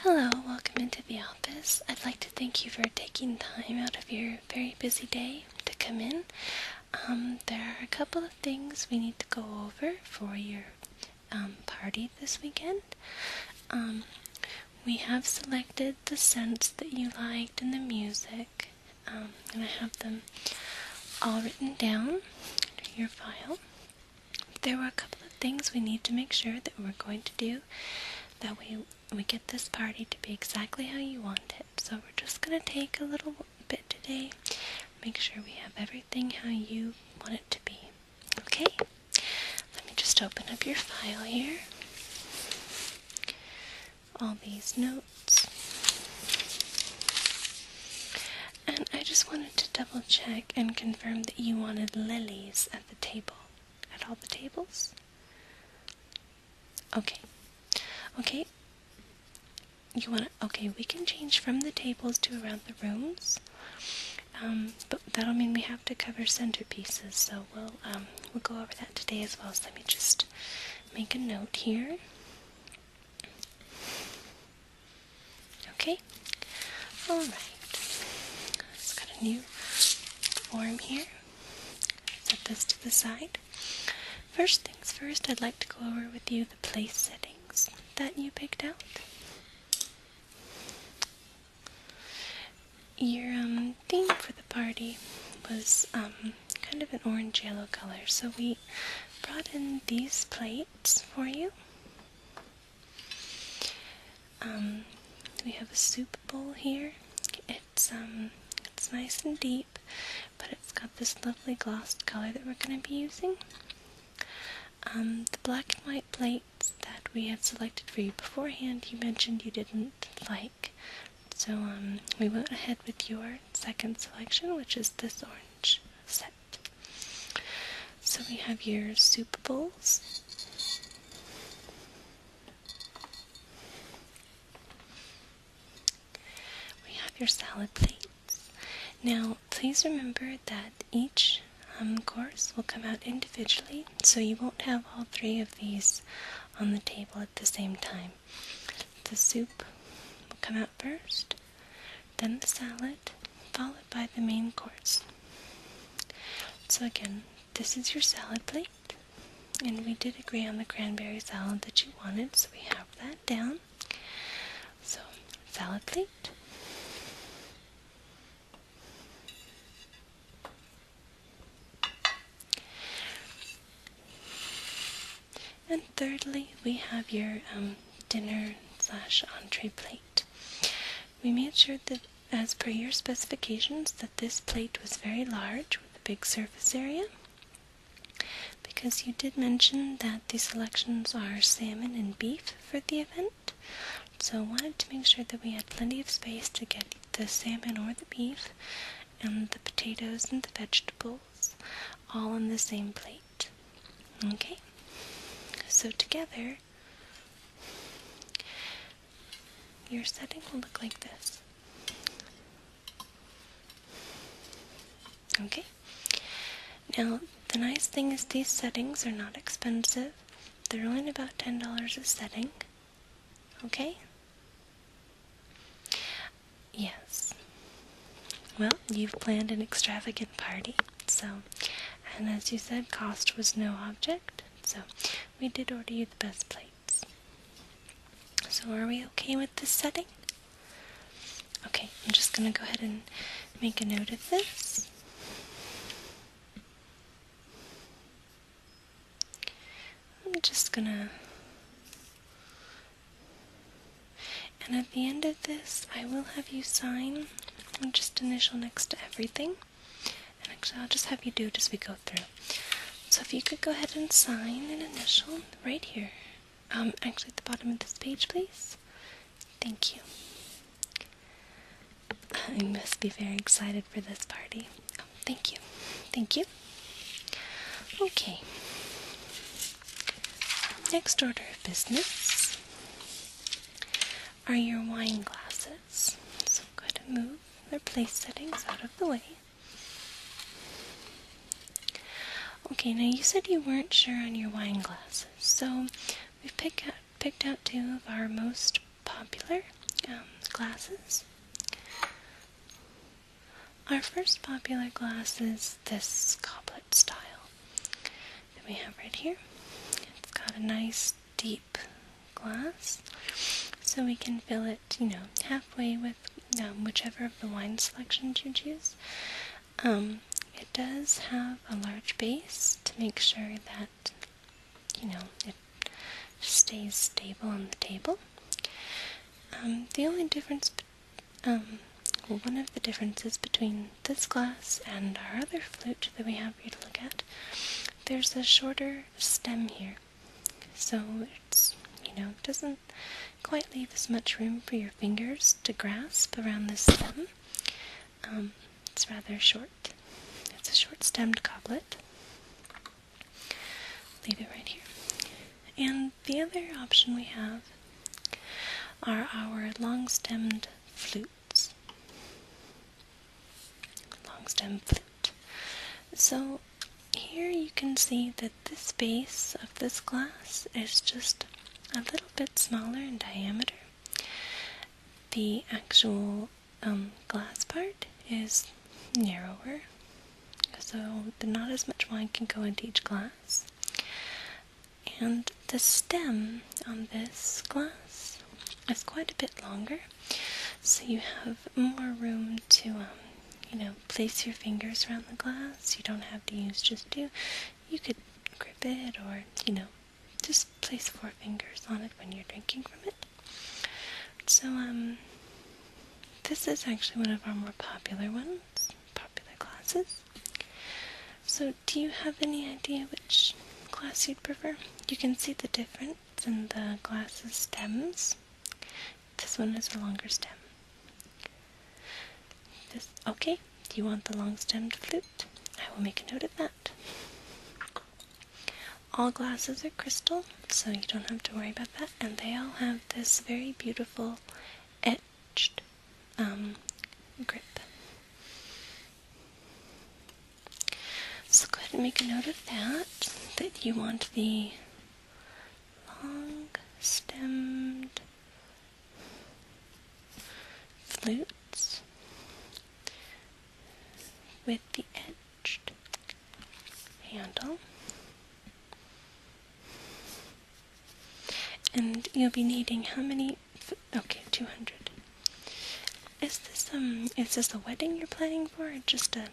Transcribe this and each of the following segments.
Hello, welcome into the office. I'd like to thank you for taking time out of your very busy day to come in. There are a couple of things we need to go over for your party this weekend. We have selected the scents that you liked and the music, and I have them all written down in your file. There were a couple of things we need to make sure that we're going to do. That way we get this party to be exactly how you want it. So we're just going to take a little bit today, make sure we have everything how you want it to be. Okay? Let me just open up your file here. All these notes. And I just wanted to double check and confirm that you wanted lilies at the table. At all the tables? Okay. Okay. Okay, we can change from the tables to around the rooms. But that'll mean we have to cover centerpieces, so we'll go over that today as well. So let me just make a note here. Okay. Alright. Just got a new form here. Set this to the side. First things first, I'd like to go over with you the place settings that you picked out. Your theme for the party was kind of an orange-yellow color, so we brought in these plates for you. We have a soup bowl here. It's nice and deep, but it's got this lovely glossed color that we're going to be using. The black and white plates that we had selected for you beforehand, you mentioned you didn't like. So we went ahead with your second selection, which is this orange set. So we have your soup bowls. We have your salad plates. Now, please remember that each course will come out individually, so you won't have all three of these on the table at the same time. The soup will come out first, then the salad, followed by the main course. So again, this is your salad plate, and we did agree on the cranberry salad that you wanted, so we have that down. So, salad plate. And thirdly, we have your dinner/entree plate. We made sure that, as per your specifications, that this plate was very large with a big surface area, because you did mention that the selections are salmon and beef for the event. So I wanted to make sure that we had plenty of space to get the salmon or the beef and the potatoes and the vegetables all on the same plate. Okay? So together, your setting will look like this. Okay? Now, the nice thing is these settings are not expensive. They're only about $10 a setting. Okay? Yes. Well, you've planned an extravagant party, so, and as you said, cost was no object, so we did order you the best plates. So are we okay with this setting? Okay, I'm just going to go ahead and make a note of this. I'm just going to... And at the end of this, I will have you sign and just initial next to everything. And actually, I'll just have you do it as we go through. So if you could go ahead and sign and initial right here. Actually at the bottom of this page, please. Thank you. I must be very excited for this party. Oh, thank you. Thank you. Okay. Next order of business are your wine glasses. So go ahead and move their place settings out of the way. Okay, now you said you weren't sure on your wine glasses, so we've picked out two of our most popular glasses. Our first popular glass is this goblet style that we have right here. It's got a nice deep glass, so we can fill it, halfway with whichever of the wine selections you choose. It does have a large base to make sure that, it stays stable on the table. The only difference, one of the differences between this glass and our other flute that we have here to look at, there's a shorter stem here. So it's, doesn't quite leave as much room for your fingers to grasp around the stem. It's rather short. It's a short-stemmed goblet. Leave it right here. And the other option we have are our long-stemmed flutes. Long-stem flute. So here you can see that this base of this glass is just a little bit smaller in diameter. The actual glass part is narrower, so not as much wine can go into each glass. And the stem on this glass is quite a bit longer, so you have more room to, place your fingers around the glass. You don't have to use just two. You could grip it or, just place 4 fingers on it when you're drinking from it. So, this is actually one of our more popular glasses. So, do you have any idea which glass you'd prefer? You can see the difference in the glass's stems. This one is a longer stem. Okay, do you want the long-stemmed flute? I will make a note of that. All glasses are crystal, so you don't have to worry about that, and they all have this very beautiful etched grip. So go ahead and make a note of that you want the long-stemmed flutes with the edged handle. And you'll be needing how many? Okay, 200. Is this a wedding you're planning for, or just a?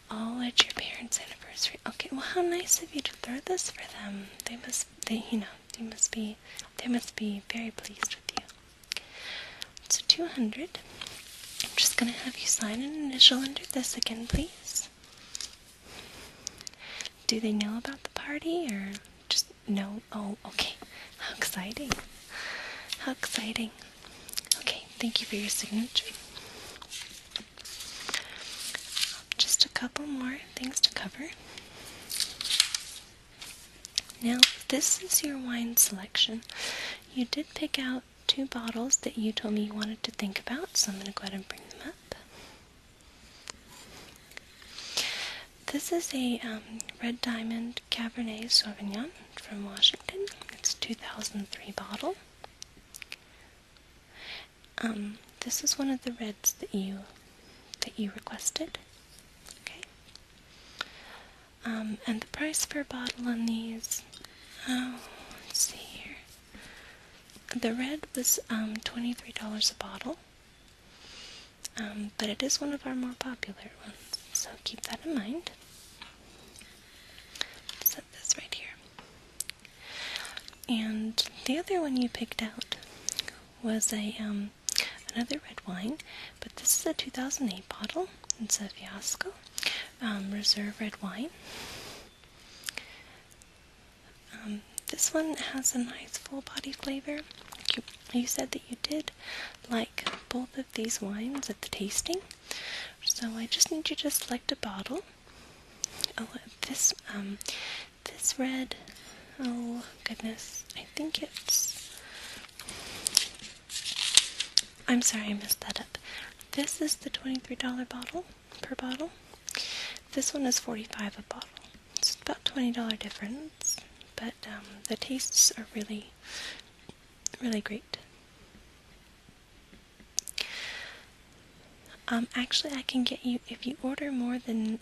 Oh, it's your parents' anniversary. Okay, well, how nice of you to throw this for them. They must be very pleased with you. So 200. I'm just gonna have you sign an initial under this again, please. Do they know about the party, or just no? Oh, okay. How exciting. How exciting. Okay, thank you for your signature. Just a couple more things to cover. Now, this is your wine selection. You did pick out 2 bottles that you told me you wanted to think about, so I'm going to go ahead and bring them up. This is a Red Diamond Cabernet Sauvignon from Washington. It's a 2003 bottle. This is one of the reds that you requested. Okay. And the price per bottle on these, let's see here. The red was $23 a bottle, but it is one of our more popular ones, so keep that in mind. Set this right here. And the other one you picked out was another red wine, but this is a 2008 bottle. It's a Fiasco Reserve Red Wine. This one has a nice full body flavor. You said that you did like both of these wines at the tasting, so I just need you to select a bottle. Oh, this red, oh goodness, I think I'm sorry, I messed that up. This is the $23 bottle, per bottle. This one is $45 a bottle. It's about $20 difference, but the tastes are really, really great. Actually, I can get you, if you order more than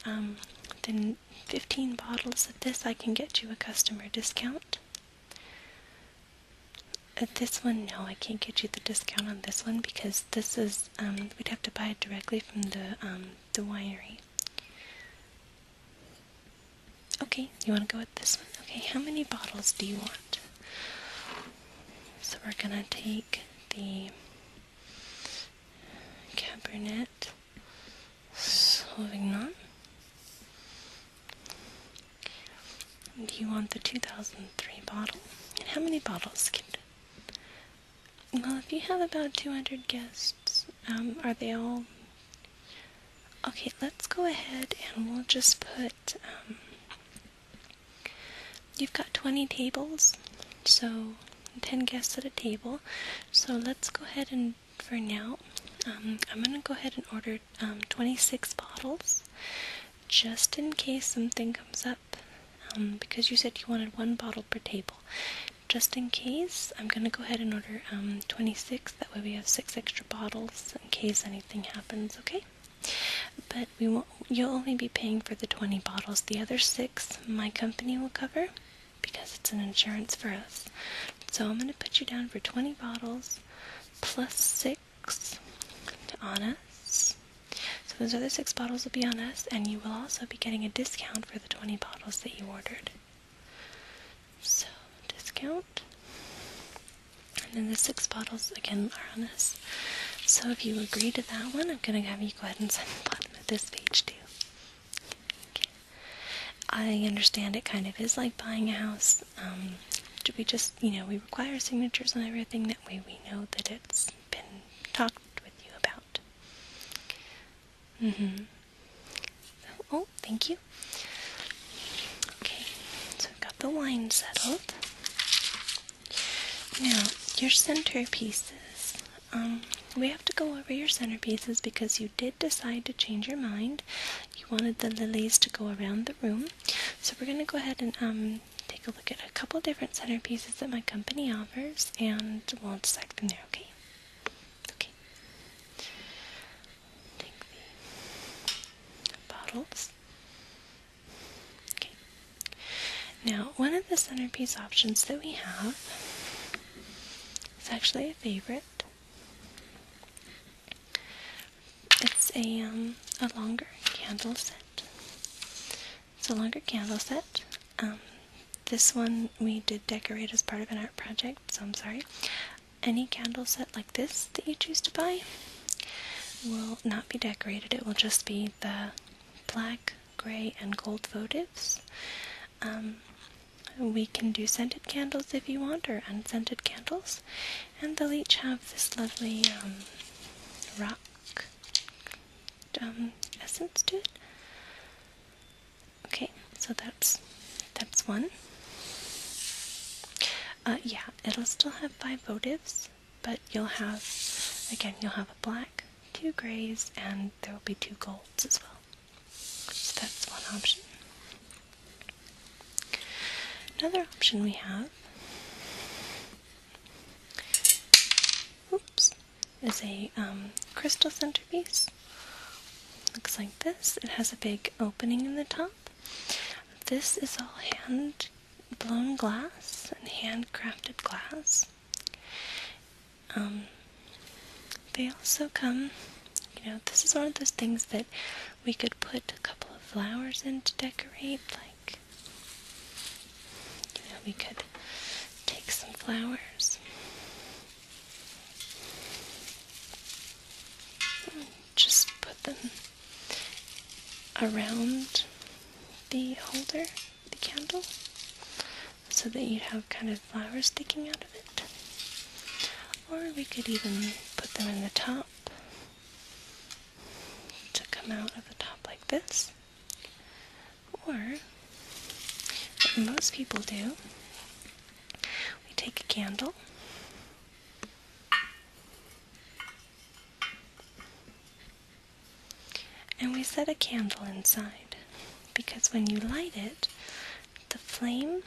15 bottles of this, I can get you a customer discount. This one, no, I can't get you the discount on this one because this is, we'd have to buy it directly from the winery. Okay, you want to go with this one? Okay, how many bottles do you want? So we're gonna take the Cabernet Sauvignon. And you want the 2003 bottle. And how many bottles can you? Well, if you have about 200 guests, are they all? Okay, let's go ahead and we'll just put, you've got 20 tables, so 10 guests at a table. So let's go ahead and, for now, I'm going to go ahead and order 26 bottles, just in case something comes up, because you said you wanted 1 bottle per table. Just in case, I'm going to go ahead and order 26, that way we have 6 extra bottles in case anything happens, okay? But you'll only be paying for the 20 bottles. The other 6 my company will cover, because it's an insurance for us. So I'm going to put you down for 20 bottles, plus 6 on us. So those other 6 bottles will be on us, and you will also be getting a discount for the 20 bottles that you ordered. So, discount. And then the 6 bottles, again, are on us. So if you agree to that one, I'm going to have you go ahead and sign the bottom of this page too. Okay. I understand it kind of is like buying a house. We just, we require signatures on everything. That way we know that it's been talked with you about. Oh, thank you. Okay, so we've got the wine settled. Now, your centerpieces. We have to go over your centerpieces because you did decide to change your mind. You wanted the lilies to go around the room. So we're going to go ahead and take a look at a couple different centerpieces that my company offers, and we'll decide from there, okay? Okay. Take the bottles. Okay. Now, one of the centerpiece options that we have is actually a favorite. It's a longer candle set. It's a longer candle set. This one we did decorate as part of an art project, so I'm sorry. Any candle set like this that you choose to buy will not be decorated. It will just be the black, gray, and gold votives. We can do scented candles if you want, or unscented candles. And they'll each have this lovely rock essence to it. Okay, so that's one. Yeah, it'll still have 5 votives, but you'll have a black, 2 grays, and there will be 2 golds as well. So that's one option. Another option we have, is a crystal centerpiece. Looks like this. It has a big opening in the top. This is all hand-blown glass and handcrafted glass. They also come, this is one of those things that we could put a couple of flowers in to decorate, like, we could take some flowers, just put them around the holder, the candle, so that you'd have kind of flowers sticking out of it. Or we could even put them in the top to come out of the top like this. Or, what most people do, we take a candle, and we set a candle inside, because when you light it, the flame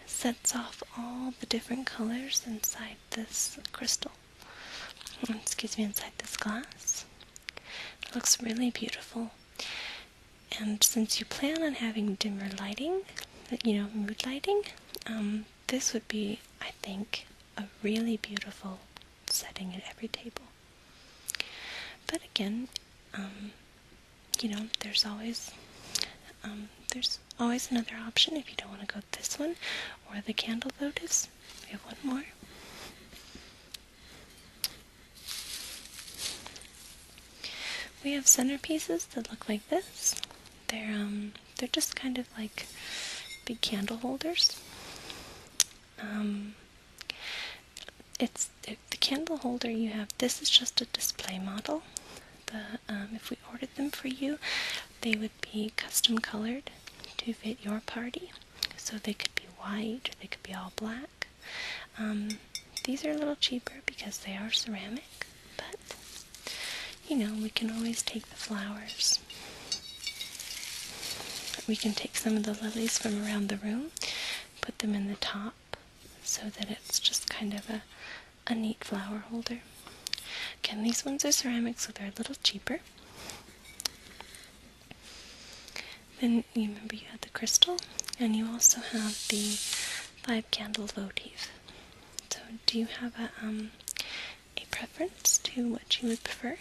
sets off all the different colors inside this crystal. Inside this glass. It looks really beautiful. And since you plan on having dimmer lighting, mood lighting, this would be, I think, a really beautiful setting at every table. But again, there's always another option if you don't want to go with this one or the candle votives. We have one more. We have centerpieces that look like this. They're just kind of like big candle holders. The candle holder you have. This is just a display model. If we ordered them for you, they would be custom colored to fit your party. So they could be white or they could be all black. These are a little cheaper because they are ceramic, but we can always take the flowers. We can take some of the lilies from around the room, put them in the top so that it's just kind of a neat flower holder. Again, these ones are ceramic, so they're a little cheaper. Then you remember you had the crystal, and you also have the 5 candle votive. So do you have a preference to what you would prefer?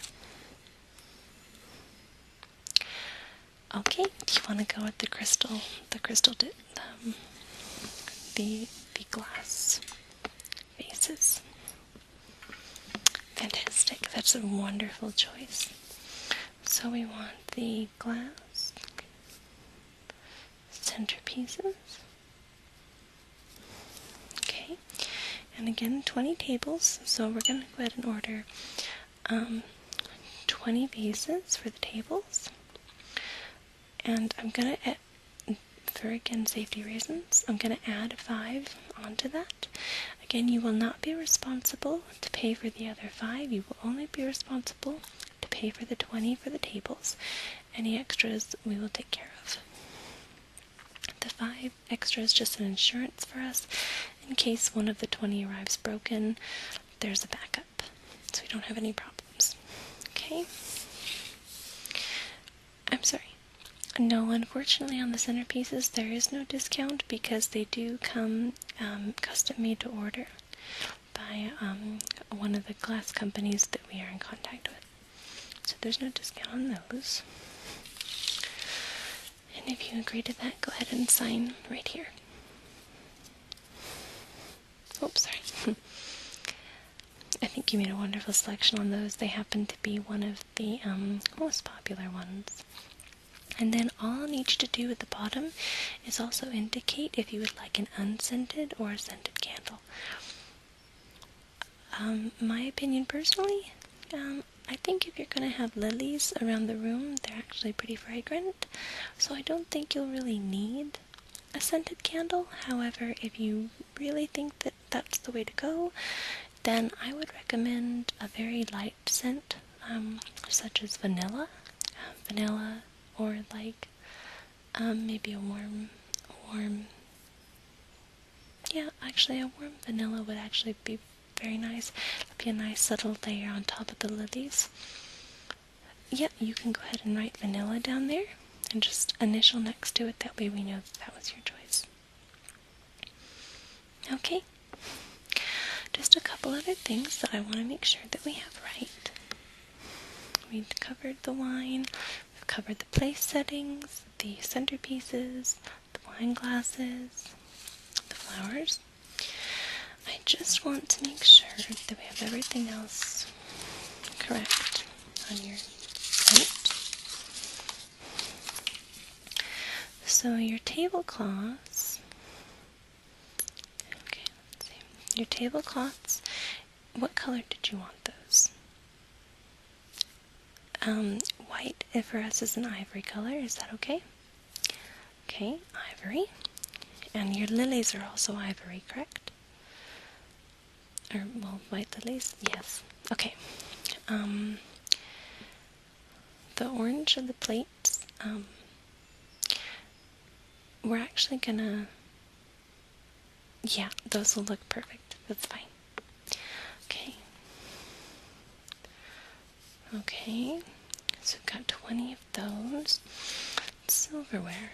Okay, do you want to go with the crystal, the glass vases? Fantastic, that's a wonderful choice. So we want the glass centerpieces. Okay, and again, 20 tables, so we're going to go ahead and order 20 vases for the tables. And I'm going to, for again safety reasons, I'm going to add 5 onto that. Again, you will not be responsible to pay for the other 5. You will only be responsible to pay for the 20 for the tables. Any extras we will take care of. The 5 extra is just an insurance for us. In case one of the 20 arrives broken, there's a backup, so we don't have any problems. Okay? I'm sorry. No, unfortunately on the centerpieces there is no discount because they do come custom made to order by one of the glass companies that we are in contact with. So there's no discount on those. And if you agree to that, go ahead and sign right here. Oops, sorry. I think you made a wonderful selection on those. They happen to be one of the most popular ones. And then all I'll need you to do at the bottom is also indicate if you would like an unscented or a scented candle. My opinion personally, I think if you're going to have lilies around the room, they're actually pretty fragrant, so I don't think you'll really need a scented candle. However, if you really think that that's the way to go, then I would recommend a very light scent, such as vanilla, or like maybe a warm, yeah, actually a warm vanilla would actually be very nice. It'd be a nice subtle layer on top of the lilies. Yeah, you can go ahead and write vanilla down there and just initial next to it. That way we know that was your choice. Okay. Just a couple other things that I want to make sure that we have right. We've covered the wine, we've covered the place settings, the centerpieces, the wine glasses, the flowers. I just want to make sure that we have everything else correct on your plate. So your tablecloths, okay, let's see. Your tablecloths, what color did you want those? White, for us, is an ivory color. Is that okay? Okay, ivory. And your lilies are also ivory, correct? Or, well, white lilies? Yes. Okay. The orange of the plates, we're actually gonna, yeah, those will look perfect. That's fine. Okay. Okay. So 20 of those. Silverware.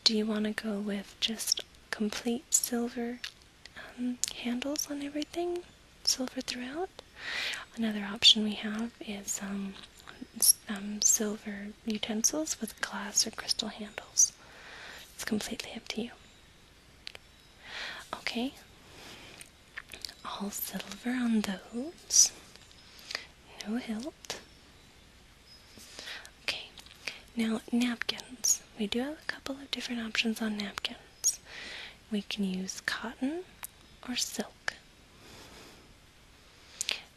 Do you want to go with just complete silver handles on everything? Silver throughout? Another option we have is silver utensils with glass or crystal handles. It's completely up to you. Okay, all silver on those. No hilt. Okay, now napkins. We do have a couple of different options on napkins. We can use cotton or silk.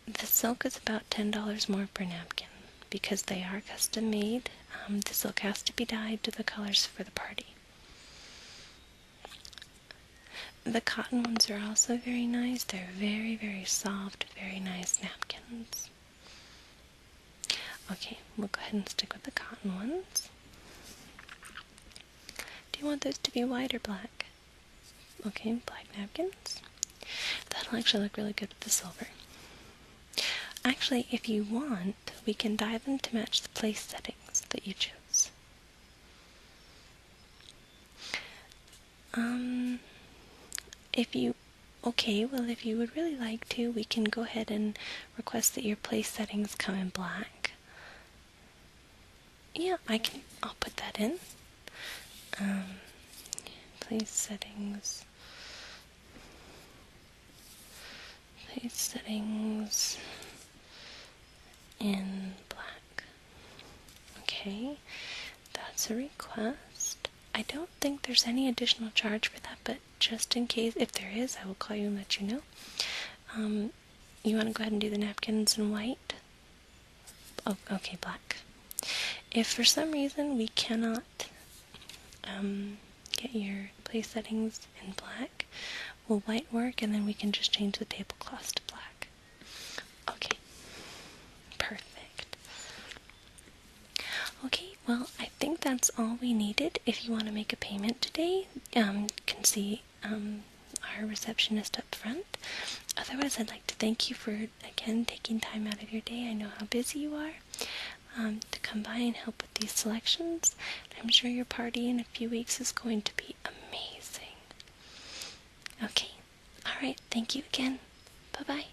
The silk is about $10 more per napkin because they are custom made. The silk has to be dyed to the colors for the party. The cotton ones are also very nice. They're very, very soft, very nice napkins. Okay, we'll go ahead and stick with the cotton ones. Do you want those to be white or black? Okay, black napkins. That'll actually look really good with the silver. Actually, if you want, we can dye them to match the place settings that you chose. If you would really like to, we can go ahead and request that your place settings come in black. Yeah, I'll put that in. Place settings in black. Okay, that's a request. I don't think there's any additional charge for that, but just in case, if there is, I will call you and let you know. You want to go ahead and do the napkins in white? Oh, okay, black. If for some reason we cannot get your place settings in black, will white work, and then we can just change the tablecloths to black. Okay, perfect. Okay, well, I think that's all we needed. If you want to make a payment today, you can see our receptionist up front. Otherwise, I'd like to thank you for, again, taking time out of your day. I know how busy you are, to come by and help with these selections. I'm sure your party in a few weeks is going to be amazing. Okay, alright, thank you again. Bye-bye.